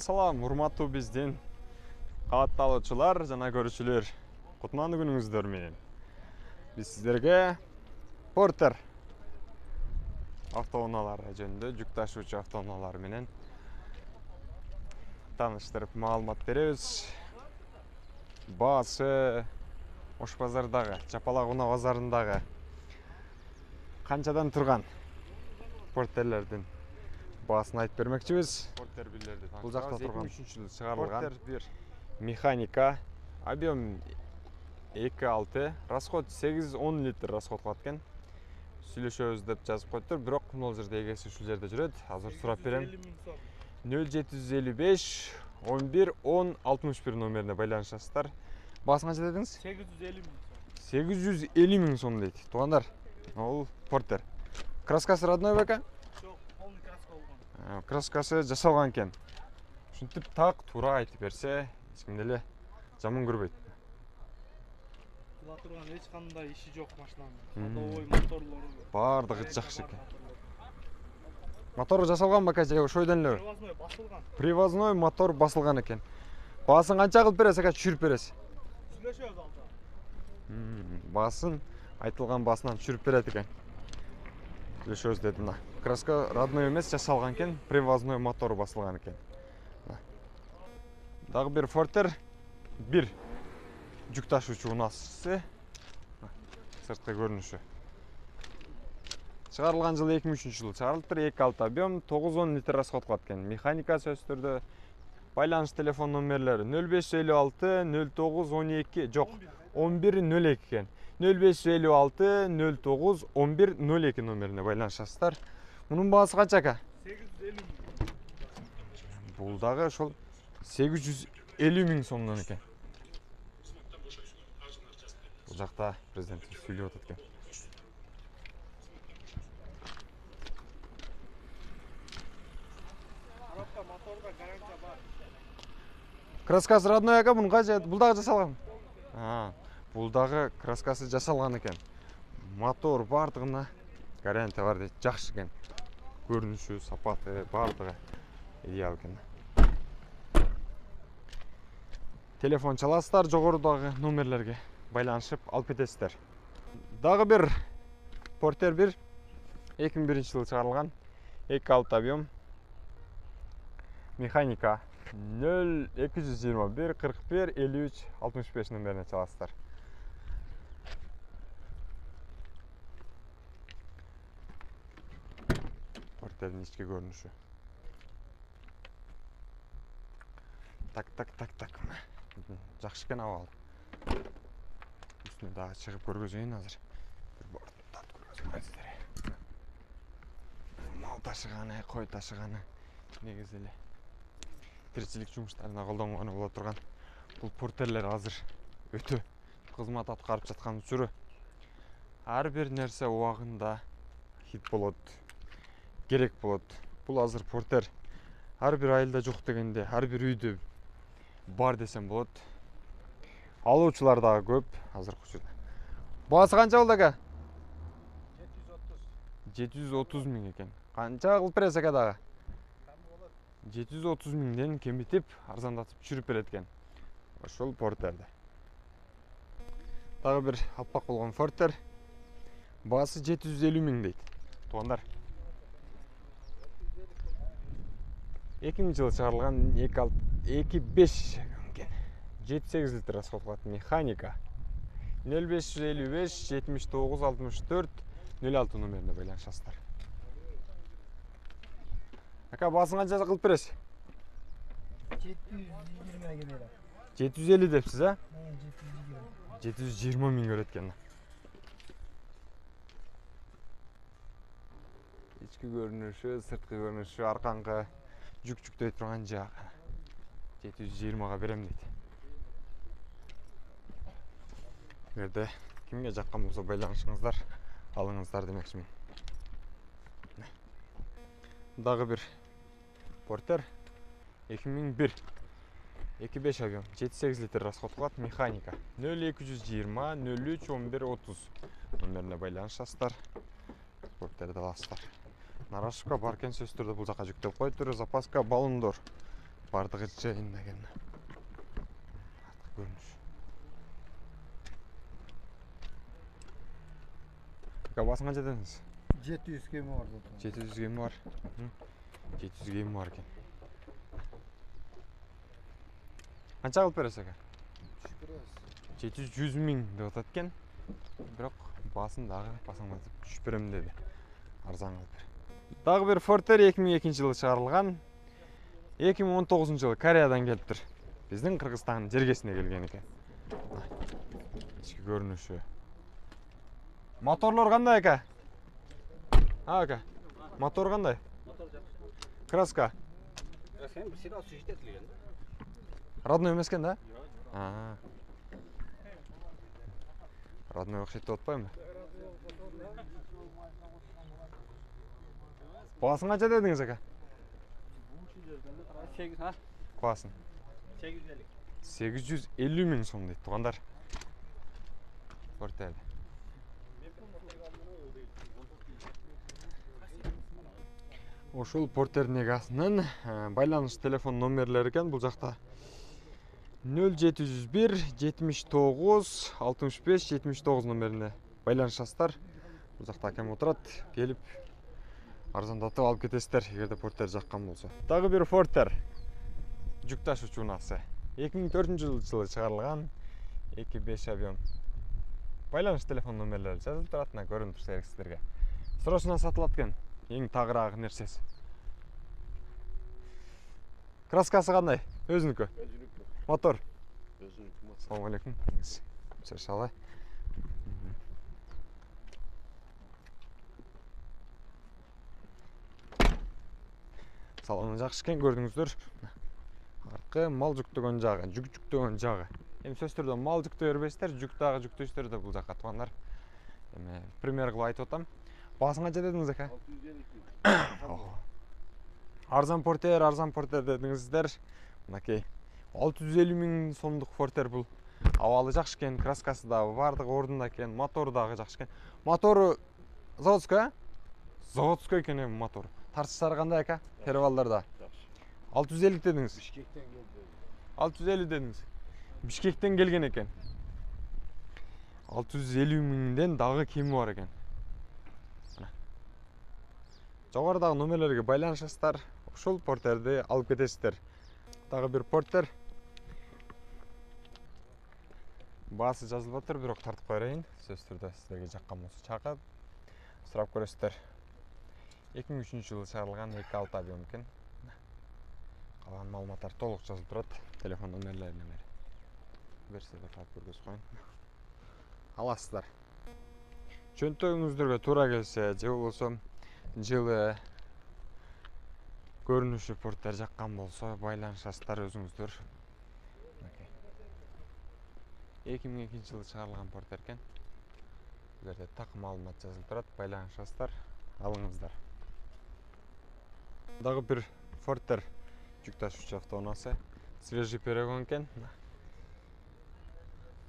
Салам, урматтуу биздин катталуучулар жана көрүүчүлөр. Кутмандуу күнүңүздөр менен. Биз сиздерге Портер автоунаалары жөнүндө жүк ташуучу автоунаалар менен тааныштырып маалымат беребиз. Баасы Ош базардагы, Чапалак унаа базарындагы канчадан турган Портерлердин баасын айтып бермекчибиз. Портер бирлерди бул жакта турган 2003-жылы чыгарылган Портер 1 механика, объем 2.6, расход 8-10 литр расход кылат экен. Сүйлөшөбүз деп жазып коюптур, бирок могул жерде эгеси ушул жерде жүрөт. Азыр сурап берем. 0755 11 10 61 номерине байланышасыздар. Баасын канча дедиңиз? 850 миң сом. 850 миң сом дейт. Туугандар, бул Портер. Краскасы родной бекен? Жок, полный краска болгон. Краскасы жасалган экен. Ушинтип так туура айтып берсе, эч ким деле жаман көрбөйт. Кыла турган эч кандай иши жок машинанын. Ходовой моторлору Бардыгы жакшы экен. Мотору жасалган бака же ошойдон эле? Привозной басылган. Привозной мотор басылган экен. Баасын канча кылып бересиз ака, түшүрүп бересиз? Сүйлөшөбүз алда. Баасын айтылган баасынан түшүрүп берет экен. Сүйлөшөбүз деди мына. Краска родной эмес, жасалган экен, привозной мотор басылган экен. Дагы бир Портер 1 жүк ташуучу унаасы. Сырткы көрүнүшү. Чыгарылган жылы 2003-жылы чыгарылыптыр. 2.6 объем, 9-10 литр расход кылат экен. Механика сөзтөрдө байланыш телефон номерлери 0556 09 12 жок 11 02 экен. 0556 09 11 02 номерине байланышасыздар. Мунун баасы канча ака? 850 миң. Бул дагы ошол 850 миң сомдон экен. Бул жакта президент сүйлөп атат экен. Коробка моторга гарантия бар. Краскасы родной ака, бул канча? Бул дагы жасалган. Бул дагы краскасы жасалган экен. Мотор бардыгына гарантия бар дейт. Жакшы экен. Көрүнүшү, сапаты бардыгы идеал экен. Телефон чаласыздар, жогорудагы номерлерге байланышып алып кетесиздер. Дагы бир Портер 1 2001-жылы чыгарылган 2.6 объем механика 0221 41 53 65 номерине чаласыздар. Портердин ички көрүнүшү. Так. Жакшы экен абалы. Үстүнө дагы чыгып көргөзөйүн азыр. Бир бортун тартып көргөзөйүн. Мал ташыганы, кой ташыганы негизи эле тиричилик жумуштарына колдонгону боло турган бул Портерлер азыр өтө кызмат аткарып жаткан учуру. Ар бир нерсе убагында хит болот, керек болот. Бул азыр Портер ар бир айылда жок дегенде, ар бир үйдө бар десем болот. Алуучулар дагы көп азыркы учурда. Баасы канча болду ака? 730 миң экен. Канча кылып бересиз ака дагы? 730 миңден кемитип, арзандатып түшүрүп берет экен. Ошол Портерде. Дагы бир аппак болгон Портер. Баасы 750 миң дейт. Туугандар. 2000-жылы чыгарылган 2.5 экен. 7-8 литр расход кылат. Механика 0555 79 64 06 номерине байланышасыздар. Ака, баасын канча кылып бересиз? 720 миң. 750 депсиз, а? 720. 720 миң көрөт экен. Ички көрүнүшү, сырткы көрүнүшү, аркаңкы жүктөй турган жагы 720га берем дейт. Эгерде кимге жаккан болсо байланышыңыздар, алыңыздар демекчимин. Дагы бир Портер 2001 2.5 объем 7-8 литр расход кылат. Механика 0220 03 11 30 номерине байланышасыздар. Порттерди аласыздар. Нарашка бар экен сөздөрдө бул жака жүктөп коюптур. Запаска баллондор бардығы жайында екен. Артық көрініш. Басың қанша дедіңіз? 700 кем var. 700 кем бар. 700 кем бар екен. Қанша қылып бересіз аға? 700 мың деп атады екен. Бірақ басын дағы басаңдатып түшіп беремін деді. Арзан қылып бер. Дағы бір Фортер 2002 жылы шығарылған. 2019 жылы Кореядан келіп тұр. Біздің Қырғызстанның жергесіне келген екен. Ішкі көрініші. Моторлар қандай ака? Ака. Мотор қандай? Краска. Краска бір сирал сүйістетілген. Родной емес екен да? Родной оқшетті отпаймын. Басын қанша дедіңіз ака? 8 ha? Басын. 850. 850 мың сом дейді туғандар. Фортер. Ошол Портердің егасынан байланыш телефон номерлері екен. Бұл жақта 0701 79 65 79 номеріне байланышасыздар. Бұл жақта әкем отырады. Келіп арзандатып алып кетесіздер, егерде Портер жаққан болса. Тағы бір Фортер жүк ташуучу унасы. 2004 жылы шығарылған 2.5 объем. Байланыш телефон номерлері жазылып тұратына көрініп тұрса керек сіздерге. Срочно сатылады екен. Ең тағырағы нәрсесі. Краскасы қандай? Өзінікі? Özünükü. Мотор? Özünükü motor. Assalamu alaikum. Шашалай. Салоны жақсы екен, көрдіңіздер. Арқы мал жүктеген жағы, жүк жүктеген жағы. Эми сөз түрдө мал жүктөй бербейсиздер, жүк дагы жүктөйсүздөр да бул жакка тугандар. Эми пример кылып айтып атам. Басың канча дедиңиз ака? 650. Арзан Портер дедиңиздер. Мынакей 650 мың сомдук Портер бул. Абалы жакшы экен, краскасы да бардыгы ордунда экен, мотору дагы жакшы экен. Мотору заводской, а? Заводской экен эми мотор. Тартыштары кандай ака? Перевалдарда. 650 дедиңиз. Бишкектен келди. 650 дедиңиз. Бишкектен келген экен. 650 мыңден дагы кеми бар экен. Жогорудагы номерлерге байланышасыздар. Ошол Портерди алып кетесиздер. Дагы бир Портер. Баасы жазылып атыр, бирок тартып коеюн. Сөз түрдө сиздерге жаккан болсо чакырып сурап көрөсүздөр. 2003 жылы чыгарылган 2.6 объем экен. Калган маалыматтар толук жазылып турат. Телефон номерлеринен бери. Берсе таап көргөз коюн. Аласыздар. Чөнтөгүңүздөргө туура келсе, же болбосо жылы көрүнүшү Портер жаккан болсо байланышасыздар өзүңүздөр. 2002 жылы чыгарылган Портер экен. Бул жерде так маалымат жазылып турат, байланышасыздар, алыңыздар. Дагы бир Портер жүк ташуучу автоунаасы. Свежий перегон экен.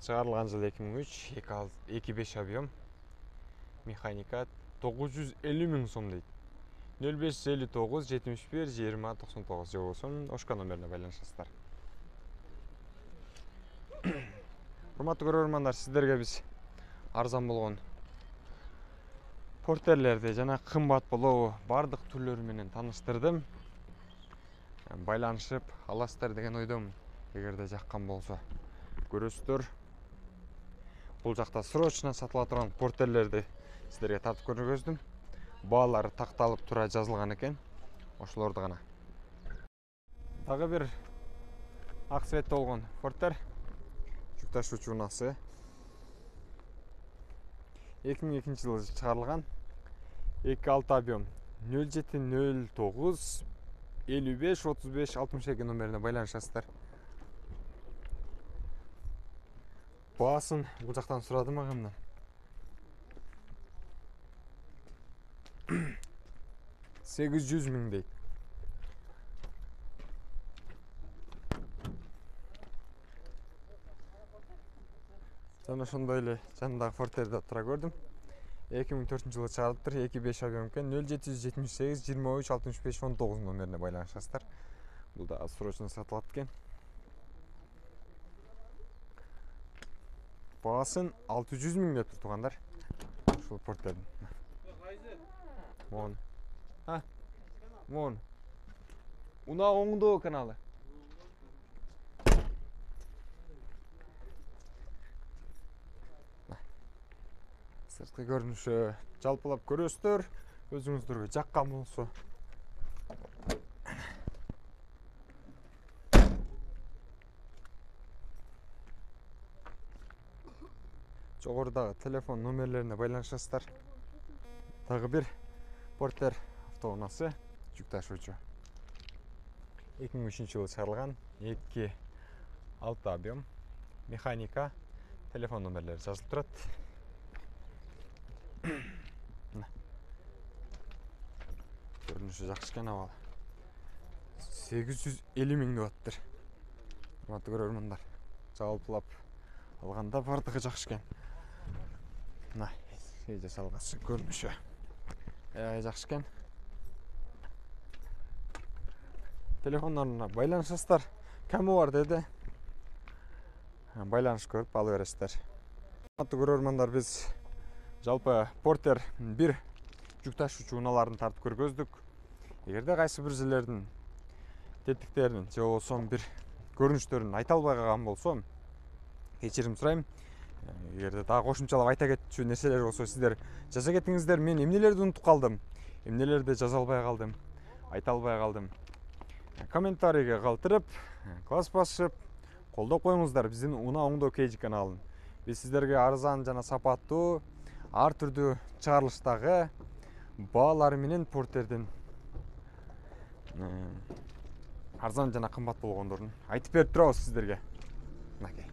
Чыгарылган жылы 2003, 2.5 объем. Механика 950 мың сом дейт. 0559 71 20 99 же болсо Ошко номерине байланышасыздар. Урматтуу көрөрмандар, сиздерге биз арзан болгон Портерлерди жана кымбат болобу бардык түрлөрү менен тааныштырдым. Байланышып аласыздар деген ойдомун. Эгерде жаккан болсо көрөсүздөр. Бул жакта срочно сатыла турган Портерлерди сиздерге тартып көргөздүм. Баалары такталып тура жазылган экен. Ошолорду гана. Дагы бир ак цветте болгон Портер жүк ташуучу унасы. 2002 жылы чыгарылган 2.6 объем 0709 55 35 62 номерине байланышасыздар. Баасын бул жактан сурадым агамдан. 800 мың дейт. Жана ошондой эле жанындагы Портерди тура көрдүм. 2004 жылы чыгарылыптыр, 2.5 объем экен. 0778 23 65 19 номерине байланышасыздар. Бул да срочно сатылат экен. Баасын 600 миң деп тургандар. Ушул портердин. Вон. Вон. Уна оңдоо каналы. Сырткы көрүнүшү жалпылап көрөсүздөр. Өзүңүздөргө жаккан болсо. Жогорудагы телефон номерлерине байланышасыздар. Дагы бир Портер автоунаасы жүк ташуучу. 2003-жылы чыгарылган 2 6 объем механика телефон номерлери жазылып турат. Көрүнүшү жакшы экен, абалы. 850 миң деп аттыр. Урматтуу көрөрмандар, жалпылап алганда бардыгы жакшы экен. Мына жасалган көрүнүшү жакшы экен. Телефондарына байланышасыздар. Кеми бар деди. Байланыш көрүп алып бересиздер. Урматтуу көрөрмандар, биз жалпы Портер 1 жүк ташуучу унааларын тартып көргөздүк. Эгерде кайсы бир жерлердин тетиктерин же болбосо бир көрүнүштөрүн айта албай калган болсом, кечирим сурайм. Эгерде дагы кошумчалап айта кетчү нерселер болсо, сиздер жаза кетиңиздер. Мен эмнелерди унутуп калдым, эмнелерди жаза албай калдым, айта албай калдым. Комментарийге калтырып, класс басып, колдоп коюңуздар биздин унаа оңдоо KG каналын. Биз сиздерге арзан жана сапаттуу, ар түрдүү чыгарылыштагы баалары менен Портердин арзан жана кымбат болгондорун айтып берип турабыз сиздерге. Мынакей.